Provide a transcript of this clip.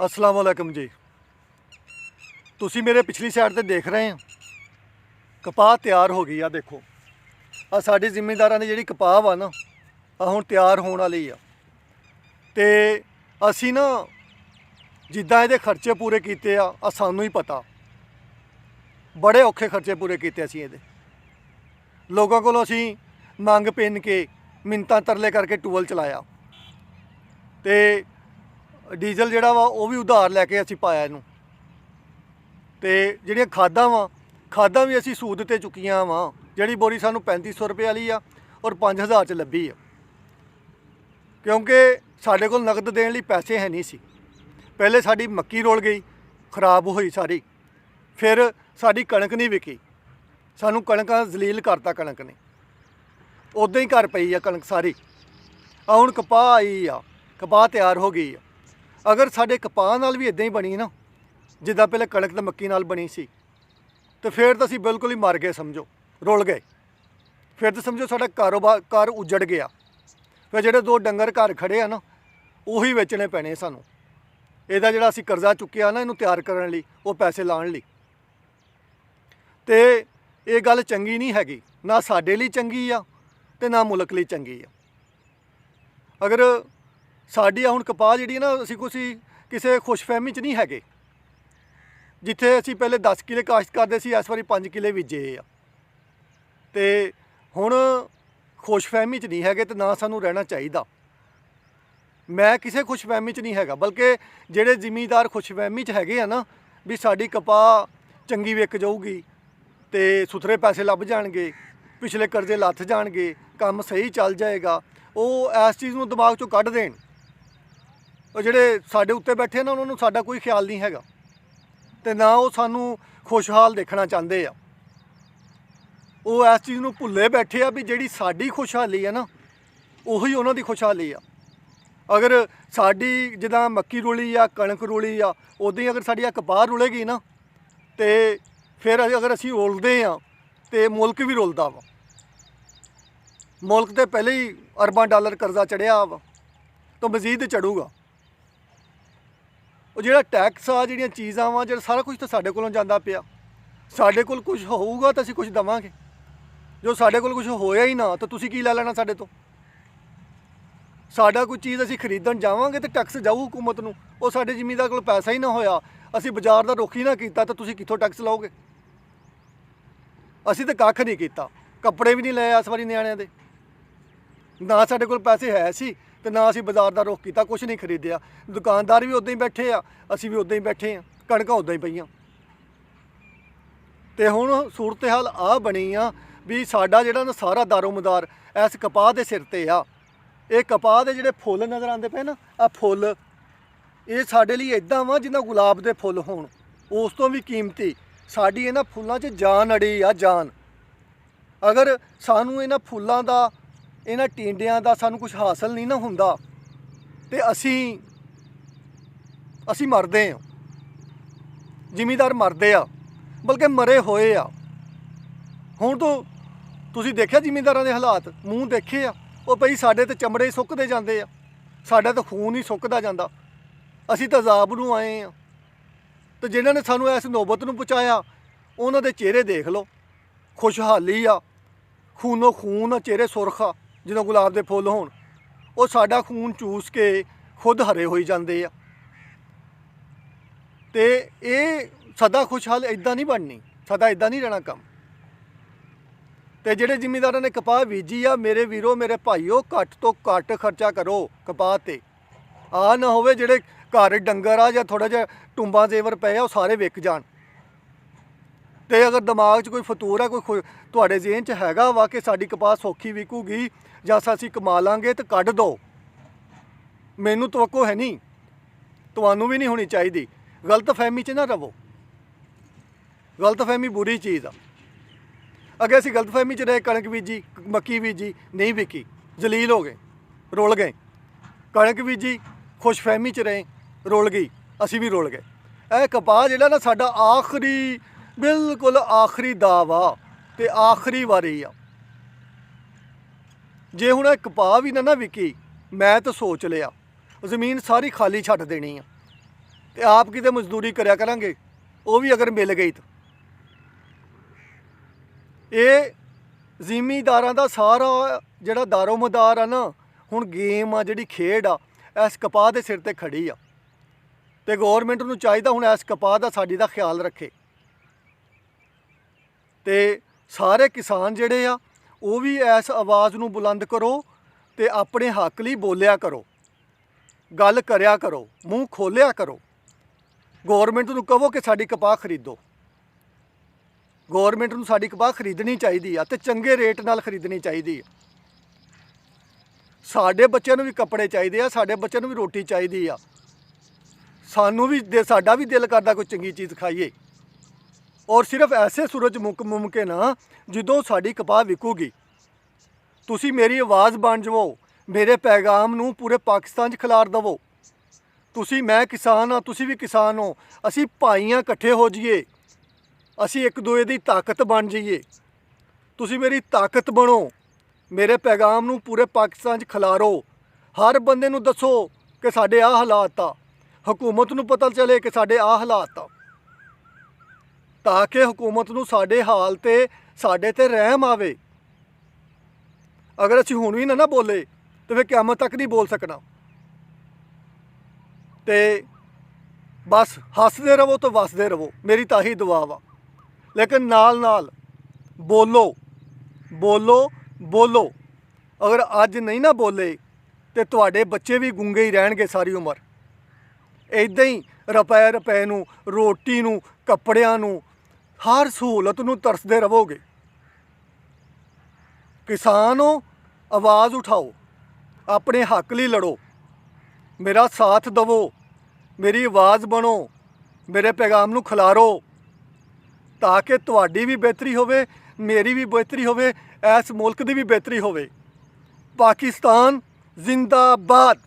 अस्सलाम वालेकुम जी। तुसी मेरे पिछली साइड ते देख रहे हैं कपाह तैयार हो गई आ। देखो आ साडी जिमींदारां दी जिहड़ी कपाह वा ना आ हुण तैयार होण वाली आ ते असी ना जिद्दां इहदे खर्चे पूरे कीते आ सानूं ही पता। बड़े औखे खर्चे पूरे कीते असीं इहदे। लोकां कोलों असीं मंग पिन के मिन्नतां तरले करके टूबल चलाया ते डीजल जिहड़ा वा वो भी उधार लैके असीं पाया इहनूं ते जिहड़ियां खादां भी असीं सूद ते चुक्कियां वा। जिहड़ी बोरी सानूं 3500 रुपए वाली आ और 5000 च लब्भी आ, क्योंकि साडे कोल नगद देण लई पैसे है नहीं सी। पहले साडी मक्की रुल गई, खराब होई सारी, फिर साडी कणक नहीं विकी, सानूं कणकां जलील करता कणक ने, उदां ही घर पई आ कणक सारी। आ हुण कपाह आई आ, कपाह तैयार हो गई आ। अगर साडे कपाह नाल भी इदां ही बनी ना जिद्दां पहले कणक ते मक्की नाल बनी सी तो फिर तो असीं बिल्कुल ही मर गए, समझो रुल गए। फिर तो समझो साडा घर उजड़ गया। फिर जिहड़े 2 डंगर घर खड़े आ ना उही वेचने पैणे सानूं। ਇਹਦਾ ਜਿਹੜਾ ਅਸੀਂ ਕਰਜ਼ਾ ਚੁੱਕਿਆ ਨਾ ਇਹਨੂੰ ਤਿਆਰ ਕਰਨ ਲਈ, ਉਹ ਪੈਸੇ ਲਾਉਣ ਲਈ, ਤੇ ਇਹ ਗੱਲ ਚੰਗੀ ਨਹੀਂ ਹੈਗੀ, ਨਾ ਸਾਡੇ ਲਈ ਚੰਗੀ ਆ ਤੇ ਨਾ ਮੁਲਕ ਲਈ ਚੰਗੀ ਆ। ਅਗਰ ਸਾਡੀ ਹੁਣ ਕਪਾਹ ਜਿਹੜੀ ਨਾ ਅਸੀਂ ਕਿਸੇ ਖੁਸ਼ਫਹਿਮੀ 'ਚ ਨਹੀਂ ਹੈਗੇ। ਜਿੱਥੇ ਅਸੀਂ ਪਹਿਲੇ 10 ਕਿੱਲੇ ਕਾਸ਼ਤ ਕਰਦੇ ਸੀ, ਇਸ ਵਾਰੀ 5 ਕਿੱਲੇ ਬੀਜੇ ਆ ਤੇ ਹੁਣ ਖੁਸ਼ਫਹਿਮੀ 'ਚ ਨਹੀਂ ਹੈਗੇ ਤੇ ਨਾ ਸਾਨੂੰ ਰਹਿਣਾ ਚਾਹੀਦਾ। मैं किसी खुशफहमी च नहीं हैगा, बल्कि ਜਿਹੜੇ ਜ਼ਿਮੀਂਦਾਰ खुशफहमी च हैगे आ ना भी साड़ी कपाह चंगी विक जाऊगी तो सुथरे पैसे लभ जाएंगे, पिछले कर्जे लथ जाएंगे, काम सही चल जाएगा, वो इस चीज़ को दिमाग चों कढ़ देण। ਉਹ ਜਿਹੜੇ ਸਾਡੇ ਉੱਤੇ ਬੈਠੇ ਨਾ ਉਹਨਾਂ ਨੂੰ ਸਾਡਾ ਕੋਈ ਖਿਆਲ ਨਹੀਂ ਹੈਗਾ ਤੇ ਨਾ ਉਹ ਸਾਨੂੰ ਖੁਸ਼ਹਾਲ ਦੇਖਣਾ ਚਾਹੁੰਦੇ ਆ। ਉਹ ਇਸ ਚੀਜ਼ ਨੂੰ ਭੁੱਲੇ ਬੈਠੇ ਆ ਵੀ ਜਿਹੜੀ ਸਾਡੀ ਖੁਸ਼ਹਾਲੀ ਆ ਨਾ ਉਹੀ ਉਹਨਾਂ ਦੀ ਖੁਸ਼ਹਾਲੀ ਆ। अगर साड़ी जिदा मक्की रुली आ, कणक रुली आ, उदां ही अगर साड़ी कपाह रुलेगी ना तो फिर अगर असीं रुलदे हाँ तो मुल्क भी रुलदा वा। मुल्क तो पहले ही अरबां डॉलर कर्जा चढ़िया वा तो मजीद चढ़ूगा। वो जिहड़ा टैक्स आ, जिहड़ियां चीज़ां वा, जिहड़ा सारा कुछ तो साडे कोलों जांदा पिया। साडे कोल कुछ होऊगा तो असीं कुछ देवांगे, जो साडे कोल कुछ होया ही ना तो तुसीं की लै लैणा साडे तो। साडा कोई चीज़ असीं खरीदण जावांगे तो टैक्स जाऊ हुकूमत नूं। वो साडे जिमींदार कोल पैसा ही ना होया, असीं बाजार दा रुख ही ना कीता तो तुसीं कित्थों टैक्स लाओगे। असीं तो कख नहीं कीता, कपड़े भी नहीं लए इस वारी निआणिआं दे, ना साडे कोल पैसे है सी ते ना असीं बाजार दा रुख कीता, कुछ नहीं खरीदिया। दुकानदार भी उदां ही बैठे आ, असीं भी उदां ही बैठे आ, कणकां उदां ही पईआं। ते हुण सूरत हाल आ बनी आ भी साडा जिहड़ा ना सारा दारोमदार इस कपाह दे सिर ते आ। ये कपाह के जिहड़े फुੱਲ नज़र आते पे ना, आ फुੱਲ ये साडे लई इदां वा जिन्ना गुलाब के फुੱਲ होण, उस तो भी कीमती। साडी इन्हां फुੱਲਾਂ 'च जान अड़ी आ, जान। अगर सानू इन्हां फुੱਲਾਂ दा, इन्हां टिंडियां दा सानू कुछ हासिल नहीं ना हुंदा ते असीं मरदे आ, जिमींदार मरदे आ, बल्कि मरे होए आ। हुण तो तुसीं देखिआ जिमींदारां दे हालात, मूँह देखे आ। ਉਹ ਭਈ ਸਾਡੇ ਤਾਂ ਚਮੜੇ ਸੁੱਕਦੇ ਜਾਂਦੇ ਆ, ਸਾਡਾ ਤਾਂ ਖੂਨ ਹੀ ਸੁੱਕਦਾ ਜਾਂਦਾ। ਅਸੀਂ ਤਾਂ ਅਜ਼ਾਬ ਨੂੰ ਆਏ ਆ ਤੇ ਜਿਨ੍ਹਾਂ ਨੇ ਸਾਨੂੰ ਇਸ ਨੌਬਤ ਨੂੰ ਪਹੁੰਚਾਇਆ ਉਹਨਾਂ ਦੇ ਚਿਹਰੇ ਦੇਖ ਲਓ, ਖੁਸ਼ਹਾਲੀ ਆ, ਖੂਨੋ ਖੂਨ ਆ, ਚਿਹਰੇ ਸੁਰਖ ਆ ਜਦੋਂ ਗੁਲਾਬ ਦੇ ਫੁੱਲ ਹੋਣ। ਉਹ ਸਾਡਾ ਖੂਨ ਚੂਸ ਕੇ ਖੁਦ ਹਰੇ ਹੋਈ ਜਾਂਦੇ ਆ ਤੇ ਇਹ ਸਦਾ ਖੁਸ਼ਹਾਲ ਇੱਦਾਂ ਨਹੀਂ ਬਣਨੀ, ਸਦਾ ਇੱਦਾਂ ਨਹੀਂ ਰਹਿਣਾ ਕੰਮ। ਤੇ ਜਿਹੜੇ ਜ਼ਿਮੀਂਦਾਰਾਂ ਨੇ ਕਪਾਹ ਬੀਜੀ ਆ, ਮੇਰੇ ਵੀਰੋ ਮੇਰੇ ਭਾਈਓ, ਘੱਟ ਤੋਂ ਘੱਟ ਖਰਚਾ ਕਰੋ ਕਪਾਹ ਤੇ। ਆ ਨਾ ਹੋਵੇ ਜਿਹੜੇ ਘਰ ਡੰਗਰ ਆ ਜਾਂ ਥੋੜਾ ਜਿਹਾ ਟੁੰਬਾਂ ਜ਼ੇਵਰ ਪਏ ਆ ਉਹ ਸਾਰੇ ਵਿਕ ਜਾਣ। ਤੇ ਅਗਰ ਦਿਮਾਗ 'ਚ ਕੋਈ ਫਤੂਰ ਆ, ਕੋਈ ਤੁਹਾਡੇ ਜ਼ਿਹਨ 'ਚ ਹੈਗਾ ਵਾ ਕਿ ਸਾਡੀ ਕਪਾਹ ਸੌਖੀ ਵਿਕੂਗੀ ਜਾਂ ਅਸੀਂ ਕਮਾ ਲਾਂਗੇ ਤਾਂ ਕੱਢ ਦਿਓ। ਮੈਨੂੰ ਤਵੱਕੋ ਹੈ ਨਹੀਂ, ਤੁਹਾਨੂੰ ਵੀ ਨਹੀਂ ਹੋਣੀ ਚਾਹੀਦੀ। ਗਲਤਫਹਿਮੀ 'ਚ ਨਾ ਰਵੋ, ਗਲਤਫਹਿਮੀ ਬੁਰੀ ਚੀਜ਼ ਆ। अगर असीं गलतफहमी च रहे, कणक बीजी, मक्की बीजी, नहीं विकी, जलील हो गए, रुल गए। कणक बीजी, खुशफहमी च रहे, रुल गई, असीं भी रुल गए। यह कपाह जिहड़ा ना साडा आखिरी, बिल्कुल आखिरी दाव आ ते आखिरी वारी आ। जे हुण कपाह भी ना विकी, मैं तो सोच लिया ज़मीन सारी खाली छड्ड देनी आ। ਤੇ ਆਪ ਕਿਤੇ ਮਜ਼ਦੂਰੀ ਕਰਿਆ ਕਰਾਂਗੇ, ਉਹ ਵੀ ਅਗਰ ਮਿਲ ਗਈ ਤਾਂ। ਇਹ ਜ਼ਿਮੀਂਦਾਰਾਂ ਦਾ ਸਾਰਾ ਜਿਹੜਾ ਦਾਰੋਮਦਾਰ ਆ ਨਾ, ਹੁਣ ਗੇਮ ਆ ਜਿਹੜੀ ਖੇਡ ਆ, ਇਸ ਕਪਾਹ ਦੇ ਸਿਰ ਤੇ ਖੜੀ ਆ। ਤੇ ਗੌਰਮੈਂਟ ਨੂੰ ਚਾਹੀਦਾ ਹੁਣ ਇਸ ਕਪਾਹ ਦਾ ਸਾਡੀ ਦਾ ਖਿਆਲ ਰੱਖੇ। ਤੇ ਸਾਰੇ ਕਿਸਾਨ ਜਿਹੜੇ ਆ ਉਹ ਵੀ ਇਸ ਆਵਾਜ਼ ਨੂੰ ਬੁਲੰਦ ਕਰੋ ਤੇ ਆਪਣੇ ਹੱਕ ਲਈ ਬੋਲਿਆ ਕਰੋ, ਗੱਲ ਕਰਿਆ ਕਰੋ, ਮੂੰਹ ਖੋਲਿਆ ਕਰੋ। ਗੌਰਮੈਂਟ ਨੂੰ ਕਹੋ ਕਿ ਸਾਡੀ ਕਪਾਹ ਖਰੀਦੋ। ਗੌਰਮੈਂਟ ਨੂੰ ਸਾਡੀ ਕਪਾਹ ਖਰੀਦਣੀ ਚਾਹੀਦੀ ਆ ਤੇ ਚੰਗੇ ਰੇਟ ਨਾਲ ਖਰੀਦਣੀ ਚਾਹੀਦੀ ਆ। ਸਾਡੇ ਬੱਚਿਆਂ ਨੂੰ ਵੀ ਕੱਪੜੇ ਚਾਹੀਦੇ ਆ, ਸਾਡੇ ਬੱਚਿਆਂ ਨੂੰ ਵੀ ਰੋਟੀ ਚਾਹੀਦੀ ਆ। ਸਾਨੂੰ ਵੀ ਸਾਡਾ ਵੀ ਦਿਲ ਕਰਦਾ ਕੋਈ ਚੰਗੀ ਚੀਜ਼ ਖਾਈਏ। ਔਰ ਸਿਰਫ ਐਸੇ ਸੂਰਜ ਮੁਮਕਿਨ ਆ ਜਦੋਂ ਸਾਡੀ ਕਪਾਹ ਵਿਕੂਗੀ। ਤੁਸੀਂ ਮੇਰੀ ਆਵਾਜ਼ ਬਣ ਜਾਵੋ, ਮੇਰੇ ਪੈਗਾਮ ਨੂੰ ਪੂਰੇ ਪਾਕਿਸਤਾਨ 'ਚ ਖਿਲਾਰ ਦੇਵੋ। ਮੈਂ ਕਿਸਾਨ ਹਾਂ, ਤੁਸੀਂ ਵੀ ਕਿਸਾਨ ਹੋ, ਅਸੀਂ ਭਾਈਆਂ ਇਕੱਠੇ ਹੋ ਜਾਈਏ, ਅਸੀਂ ਇੱਕ ਦੂਜੇ ਦੀ ਤਾਕਤ ਬਣ ਜਾਈਏ। ਤੁਸੀਂ ਮੇਰੀ ਤਾਕਤ ਬਣੋ, ਮੇਰੇ ਪੈਗਾਮ ਨੂੰ ਪੂਰੇ ਪਾਕਿਸਤਾਨ 'ਚ ਖਿਲਾਰੋ। ਹਰ ਬੰਦੇ ਨੂੰ ਦੱਸੋ ਕਿ ਸਾਡੇ ਆਹ ਹਾਲਾਤ ਆ, ਹਕੂਮਤ ਨੂੰ ਪਤਾ ਚੱਲੇ ਕਿ ਸਾਡੇ ਆਹ ਹਾਲਾਤ ਆ, ਤਾਂ ਕਿ ਹਕੂਮਤ ਨੂੰ ਸਾਡੇ ਹਾਲ ਤੇ ਸਾਡੇ ਤੇ ਰਹਿਮ ਆਵੇ। ਅਗਰ ਅਸੀਂ ਹੁਣ ਵੀ ਨਾ ਬੋਲੇ ਤਾਂ ਫਿਰ ਕਿਆਮਤ ਤੱਕ ਨਹੀਂ ਬੋਲ ਸਕਣਾ। ਤੇ ਬਸ ਹੱਸਦੇ ਰਹੋ ਤੇ ਵਸਦੇ ਰਹੋ, ਮੇਰੀ ਤਾਂ ਹੀ ਦੁਆ ਵਾ। ਲੇਕਿਨ ਨਾਲ ਨਾਲ ਬੋਲੋ ਬੋਲੋ ਬੋਲੋ। ਅਗਰ ਅੱਜ ਨਹੀਂ ਨਾ ਬੋਲੇ ਤੇ ਤੁਹਾਡੇ ਬੱਚੇ ਵੀ ਗੂੰਗੇ ਹੀ ਰਹਿਣਗੇ ਸਾਰੀ ਉਮਰ। ਇੱਦਾਂ ਹੀ ਰੁਪਏ ਨੂੰ, ਰੋਟੀ ਨੂੰ, ਕੱਪੜਿਆਂ ਨੂੰ, ਹਰ ਸਹੂਲਤ ਨੂੰ ਤਰਸਦੇ ਰਹੋਗੇ। ਕਿਸਾਨ ਹੋ, ਆਵਾਜ਼ ਉਠਾਓ, ਆਪਣੇ ਹੱਕ ਲਈ ਲੜੋ, ਮੇਰਾ ਸਾਥ ਦੇਵੋ, ਮੇਰੀ ਆਵਾਜ਼ ਬਣੋ, ਮੇਰੇ ਪੈਗਾਮ ਨੂੰ ਖਿਲਾਰੋ, ਤਾਂ ਕਿ ਤੁਹਾਡੀ ਵੀ ਬਿਹਤਰੀ ਹੋਵੇ, ਮੇਰੀ ਵੀ ਬਿਹਤਰੀ ਹੋਵੇ, ਇਸ ਮੁਲਕ ਦੀ ਵੀ ਬਿਹਤਰੀ ਹੋਵੇ। ਪਾਕਿਸਤਾਨ ਜ਼ਿੰਦਾਬਾਦ।